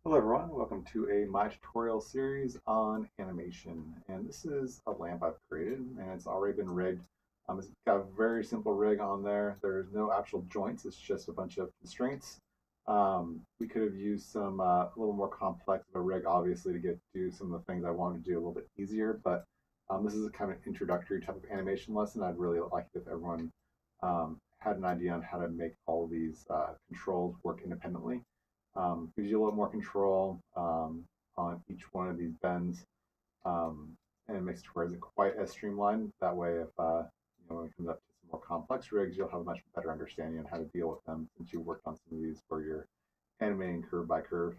Hello everyone, welcome to my tutorial series on animation. And this is a lamp I've created and it's already been rigged. It's got a very simple rig on there. There's no actual joints, it's just a bunch of constraints. We could have used some a little more complex of a rig obviously to get to some of the things I wanted to do a little bit easier, but this is a kind of introductory type of animation lesson. I'd really like it if everyone had an idea on how to make all these controls work independently. Gives you a little more control on each one of these bends, and it makes it to where it's quite as streamlined. That way, if when it comes up to some more complex rigs, you'll have a much better understanding on how to deal with them since you worked on some of these where you're animating curve by curve.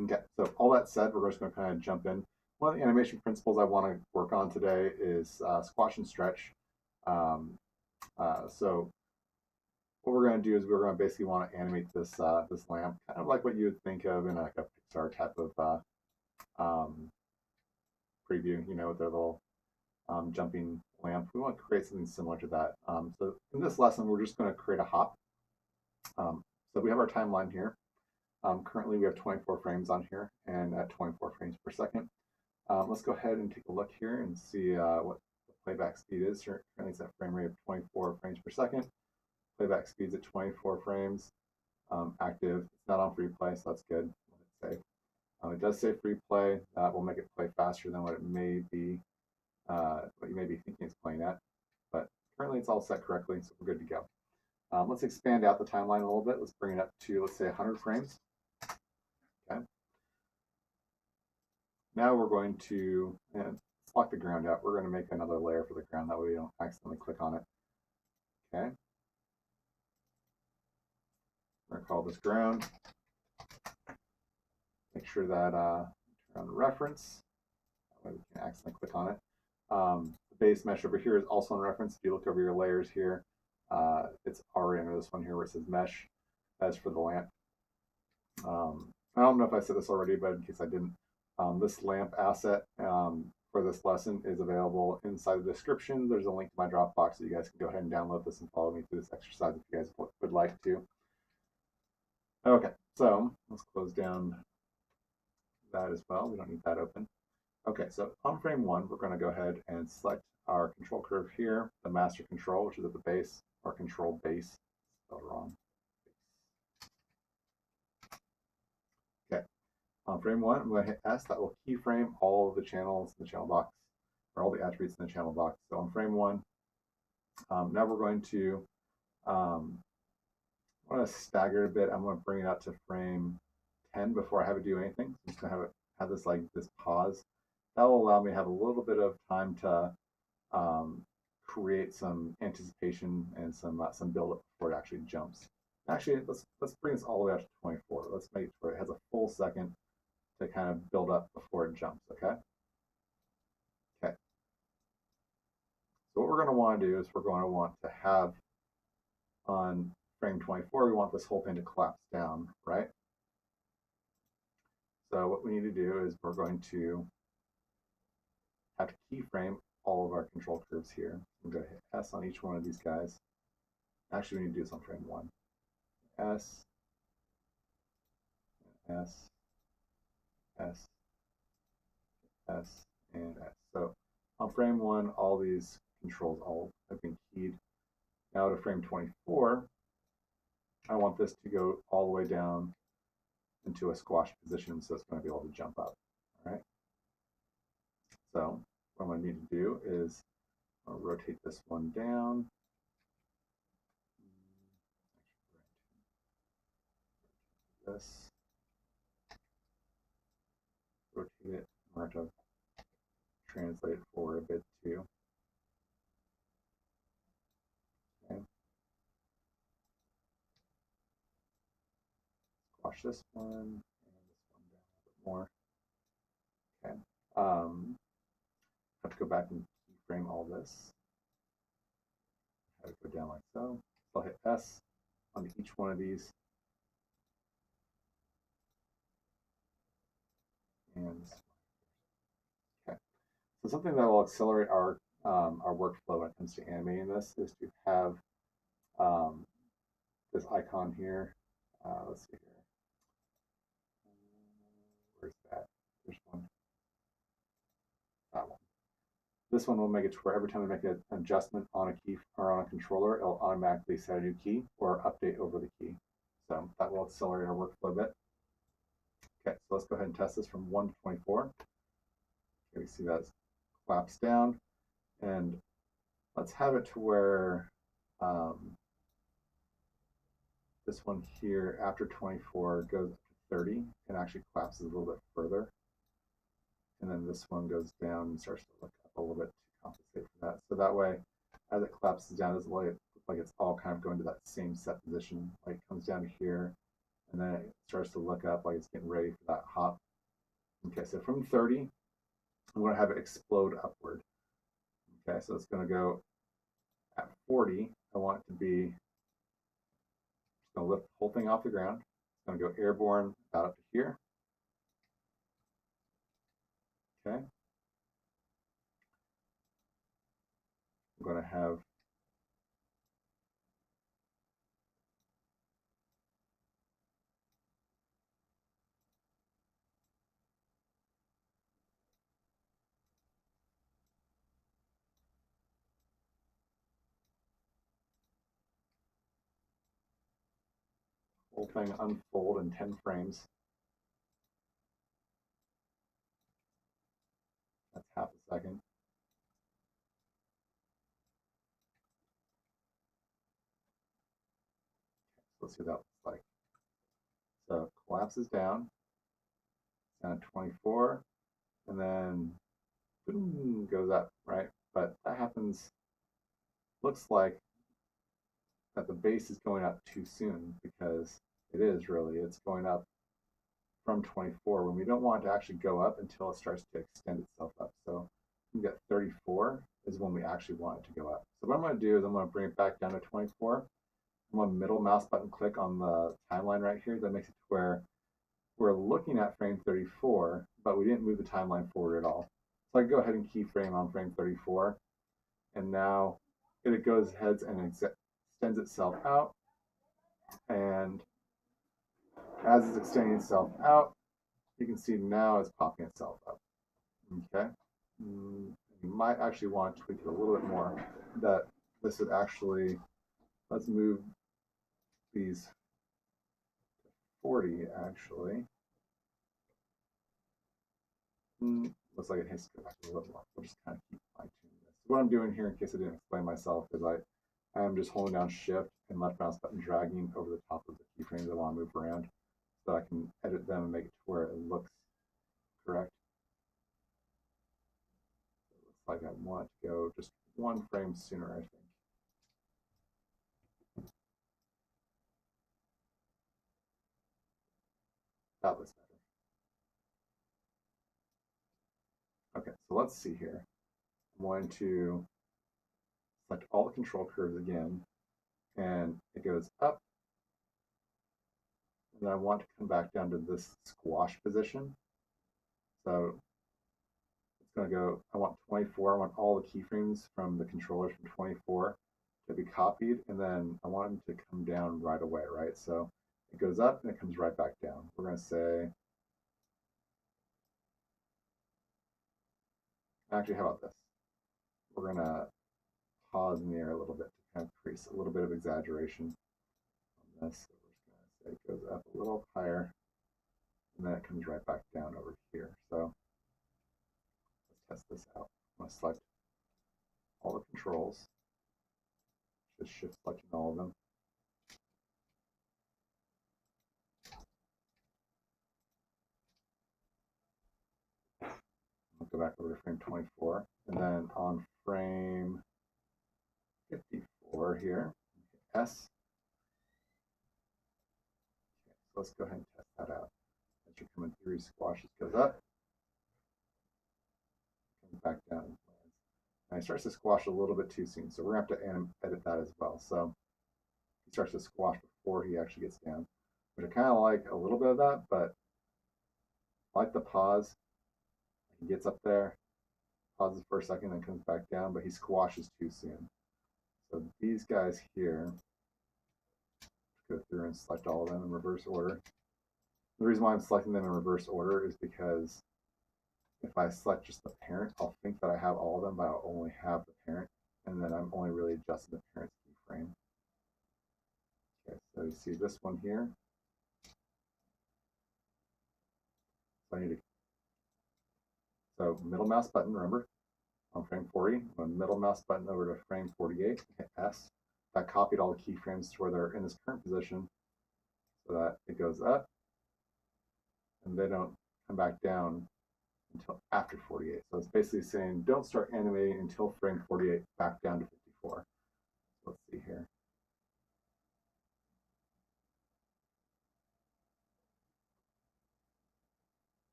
Okay, so all that said, we're just going to kind of jump in. One of the animation principles I want to work on today is squash and stretch. Um, so what we're going to do is we're going to basically want to animate this lamp, kind of like what you would think of in like a Pixar type of um, preview, with their little jumping lamp. We want to create something similar to that. So in this lesson, we're just going to create a hop. So we have our timeline here. Currently, we have 24 frames on here, and at 24 frames per second. Let's go ahead and take a look here and see what the playback speed is. Currently, it's at frame rate of 24 frames per second. Playback speed's at 24 frames. Active. It's not on free play, so that's good. It does say free play. That will make it play faster than what it may be, what you may be thinking it's playing at. But currently, it's all set correctly, so we're good to go. Let's expand out the timeline a little bit. Let's bring it up to, let's say, 100 frames. Okay. Now we're going to lock the ground out. We're going to make another layer for the ground. That way we don't accidentally click on it. Okay. We're going to call this ground. Make sure that turn on the reference. That way we can accidentally click on it. The base mesh over here is also on reference. If you look over your layers here, it's already under this one here where it says mesh. That's for the lamp. I don't know if I said this already, but in case I didn't, this lamp asset for this lesson is available inside the description. There's a link to my Dropbox so you guys can go ahead and download this and follow me through this exercise if you guys would like to. Okay, so let's close down that as well. We don't need that open. Okay, so on frame one, we're going to go ahead and select our control curve here, the master control, which is at the base, or control base, spelled wrong. Okay, on frame one, I'm going to hit S. That will keyframe all of the channels in the channel box, or all the attributes in the channel box. So on frame one, now we're going to, I want to stagger it a bit. I'm going to bring it out to frame 10 before I have it do anything. So I'm just going to have this like this pause. That will allow me to have a little bit of time to create some anticipation and some build up before it actually jumps. Actually, let's bring this all the way up to 24. Let's make sure it has a full second to kind of build up before it jumps. Okay. Okay. So what we're going to want to do is we're going to want to have on frame 24, we want this whole thing to collapse down, right? So what we need to do is we're going to have to keyframe all of our control curves here. I'm going to hit S on each one of these guys. Actually, we need to do this on frame one. S, S, S, S, and S. So on frame one, all these controls all have been keyed. Now to frame 24, I want this to go all the way down into a squash position, so it's going to be able to jump up. All right. So what I'm going to need to do is I'll rotate this one down. This. Rotate it. I'm going to have to translate it forward a bit too. Okay. Squash this one and this one down a bit more. Okay. Have to go back and keyframe all this. Have it go down like so. So I'll hit S on each one of these. And okay. So something that will accelerate our workflow when it comes to animating this is to have this icon here. Let's see here. This one will make it to where every time we make an adjustment on a key or on a controller, it'll automatically set a new key or update over the key. So that will accelerate our workflow a bit. Okay, so let's go ahead and test this from 1 to 24. Okay, we see that's collapsed down. And let's have it to where this one here after 24 goes up to 30 and actually collapses a little bit further. And then this one goes down and starts to look up a little bit to compensate for that. So that way, as it collapses down, it doesn't look like it's all kind of going to that same set position. Like it comes down to here, and then it starts to look up like it's getting ready for that hop. Okay, so from 30, I'm going to have it explode upward. Okay, so it's going to go at 40. I want it to be, just going to lift the whole thing off the ground. It's going to go airborne about up to here. Okay. I'm going to have the whole thing unfold in 10 frames. That's half a second. So let's see what that looks like. So collapses down to 24, and then boom, goes up, right? But that happens, looks like that the base is going up too soon, because it is really, it's going up from 24 when we don't want it to actually go up until it starts to extend itself up. So we get 34 is when we actually want it to go up. So what I'm going to do is I'm going to bring it back down to 24. I'm going to middle mouse button click on the timeline right here. That makes it to where we're looking at frame 34, but we didn't move the timeline forward at all. So I can go ahead and keyframe on frame 34, and now it goes ahead and extends itself out. And as it's extending itself out, you can see now it's popping itself up. Okay. You might actually want to tweak it a little bit more. That this would actually, let's move these to 40 actually. Looks like it has to go back a little bit more. We'll just kind of keep fine-tuning this. What I'm doing here, in case I didn't explain myself, is I am just holding down Shift and left mouse button dragging over the top of the keyframes I want to move around, so I can edit them and make it to where it looks correct. It looks like I want to go just one frame sooner, I think. That looks better. Okay, so let's see here. I'm going to select all the control curves again, and it goes up. And then I want to come back down to this squash position. So it's going to go, I want 24. I want all the keyframes from the controllers from 24 to be copied, and then I want them to come down right away, right? So it goes up and it comes right back down. We're going to say, actually, how about this? We're going to pause in the air a little bit to kind of create a little bit of exaggeration on this. So we're just going to say it goes up a little higher, and then it comes right back down over here. So let's test this out. I'm going to select all the controls, just shift selecting all of them. I'll go back over to frame 24, and then on frame 54 here, S. Okay, so let's go ahead and test that out. As you're coming through, squashes goes up, comes back down, and lands. And it starts to squash a little bit too soon, so we're going to have to edit that as well. So he starts to squash before he actually gets down, which I kind of like a little bit of that, but I like the pause. He gets up there, pauses for a second, then comes back down, but he squashes too soon. So these guys here, go through and select all of them in reverse order. The reason why I'm selecting them in reverse order is because if I select just the parent, I'll think that I have all of them, but I'll only have the parent, and then I'm only really adjusting the parent's keyframe. Okay, so you see this one here. So I need to, so middle mouse button, remember, on frame 40, when middle mouse button over to frame 48, hit S. That copied all the keyframes to where they're in this current position so that it goes up and they don't come back down until after 48. So it's basically saying don't start animating until frame 48 back down to 54. So let's see here.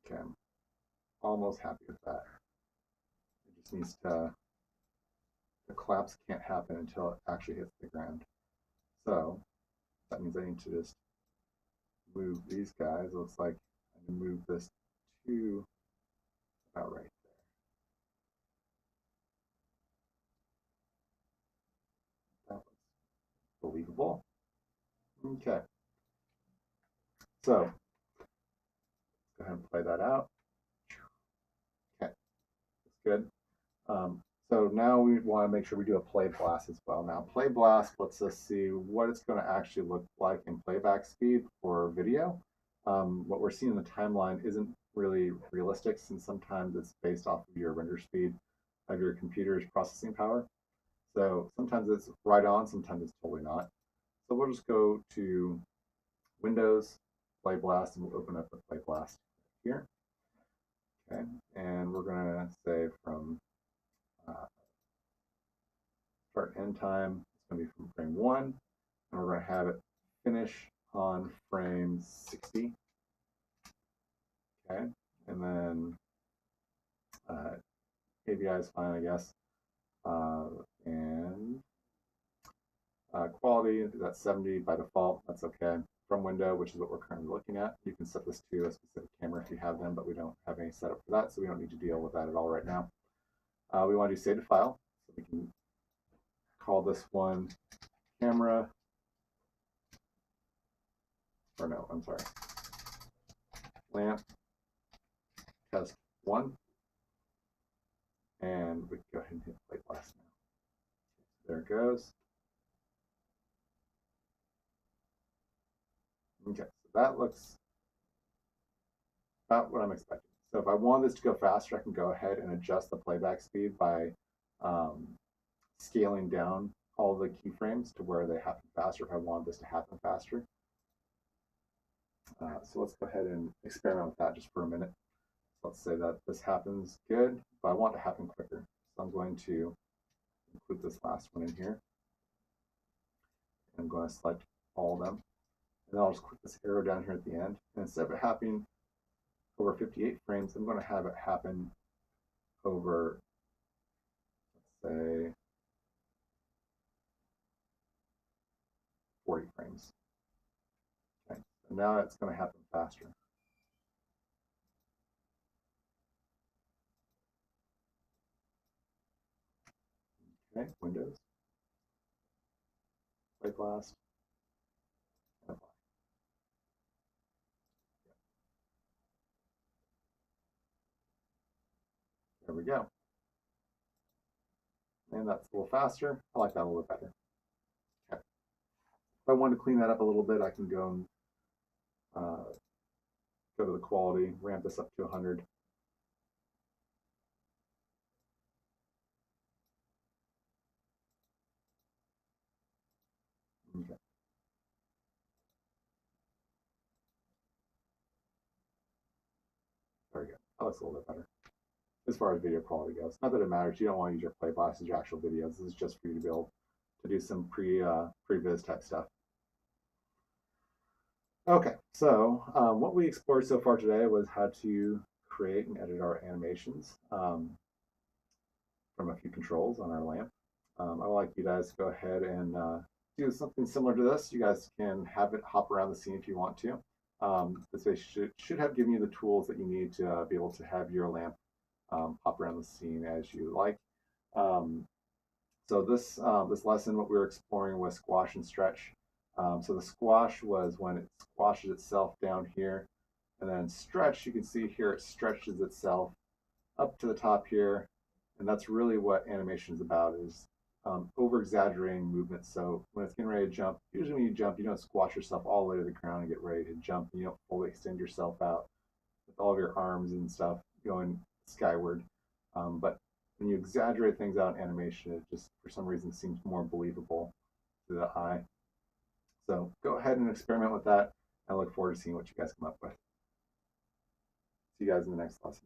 Okay, I'm almost happy with that. It just needs to, the collapse can't happen until it actually hits the ground. So that means I need to just move these guys. It looks like I can move this to about right there. That was believable. Okay. So let's go ahead and play that out. Okay, that's good. So now we want to make sure we do a play blast as well. Now, play blast lets us see what it's going to actually look like in playback speed for video. What we're seeing in the timeline isn't really realistic, since sometimes it's based off of your render speed of your computer's processing power. So sometimes it's right on, sometimes it's totally not. So we'll just go to Windows, Play Blast, and we'll open up the Play Blast here. Okay, and we're going to say from start end time, it's going to be from frame 1, and we're going to have it finish on frame 60. Okay, and then AVI is fine, I guess. And quality is at 70 by default. That's okay. From window, which is what we're currently looking at, you can set this to a specific camera if you have them, but we don't have any setup for that, so we don't need to deal with that at all right now. We want to do save to file, so we can call this one camera, or no, I'm sorry, lamp test 1, and we can go ahead and hit play blast now. There it goes. Okay, so that looks about what I'm expecting. So if I want this to go faster, I can go ahead and adjust the playback speed by scaling down all the keyframes to where they happen faster if I want this to happen faster. So let's go ahead and experiment with that just for a minute. So let's say that this happens good, but I want it to happen quicker. So I'm going to include this last one in here. I'm going to select all of them. And then I'll just click this arrow down here at the end. And instead of it happening over 58 frames, I'm going to have it happen over, let's say, 40 frames. Okay, so now it's going to happen faster. Okay, Windows, Play Blast, and apply. There we go. And that's a little faster. I like that a little bit better. Okay. If I want to clean that up a little bit, I can go and go to the quality, ramp this up to 100. Okay. There we go. That looks a little bit better as far as video quality goes. Not that it matters. You don't want to use your play blast as your actual videos. This is just for you to be able to do some pre-viz type stuff. Okay, so what we explored so far today was how to create and edit our animations from a few controls on our lamp. I would like you guys to go ahead and do something similar to this. You guys can have it hop around the scene if you want to. This should have given you the tools that you need to be able to have your lamp hop around the scene as you like. So this lesson, what we were exploring was squash and stretch. So the squash was when it squashes itself down here And then stretch, you can see here it stretches itself up to the top here. And that's really what animation is about, is over exaggerating movement. So when it's getting ready to jump, usually when you jump, you don't squash yourself all the way to the ground and get ready to jump. And you don't fully extend yourself out with all of your arms and stuff going skyward. But when you exaggerate things out in animation, it just for some reason seems more believable to the eye. So go ahead and experiment with that. I look forward to seeing what you guys come up with. See you guys in the next lesson.